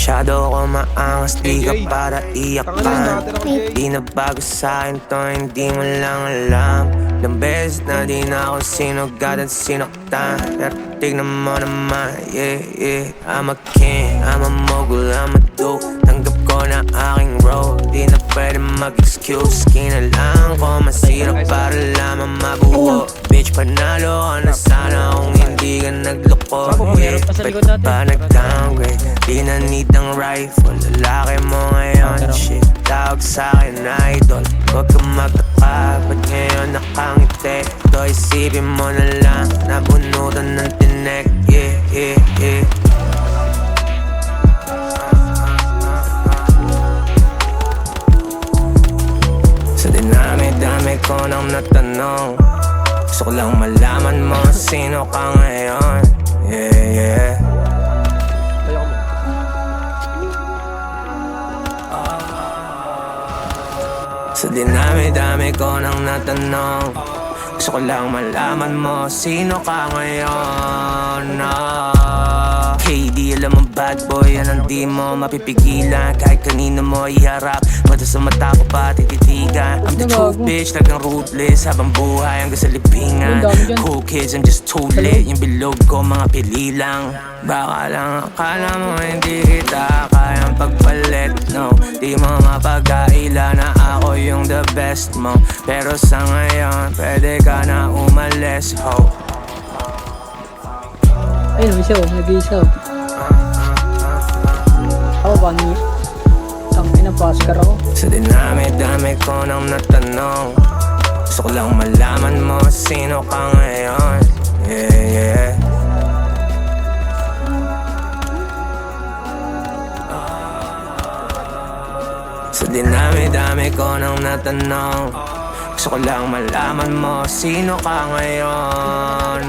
Masyado ako maangas, di ka para iyakan. Di na bago sa'kin to, hindi mo lang alam. Ilang beses na di na ako sinugad at sinoktan. Pero tignan mo naman, yeah, yeah. I'm a king, I'm a mogul, I'm a duke. Tanggap ko na aking role, di na pwede mag-excuse. Kinalangan ko masirap para lamang mabuo. Bitch, panalo ka na sana kung hindi ka nagloko. Yeah, ba't pa nag-downgrade? Di na need ng rifle, lalaki mo ngayon. Shit, tawag sa'kin na idol. Huwag ka magtaka, ba't ngayon nakangiti? Ito isipin mo na lang, nabunutan ng tinek. Yeah, yeah, yeah. Sa dinami-dami ko nang natanong, gusto ko lang malaman mo sino ka ngayon. Yeah, yeah. Sa dinami-dami ko nang natanong, gusto ko lang malaman mo sino ka ngayon. KD, alam mo bad boy, yan ang di mo mapipigilan. Kahit kanino mo iharap, mata sa mata ko pa tititigan. I'm the truth bitch, talagang ruthless. Habang buhay hanggang sa libingan. Cool kids, I'm just too lit. Yung bilog ko, mga pili lang. Baka lang akala mo hindi kita kayang pagpalit. No, di mo mapag-aila na ako yung the best mo. Pero sa ngayon, pwede ka na umalis, ho. Ayun, isaw, nag-isaw. Ako ba niya? Tangin na paskar ako. Sa dinami-dami ko nang natanong, gusto ko lang malaman mo sino ka ngayon. Yeah, yeah. Sa dinami-dami ko nang natanong, gusto ko lang malaman mo sino ka ngayon.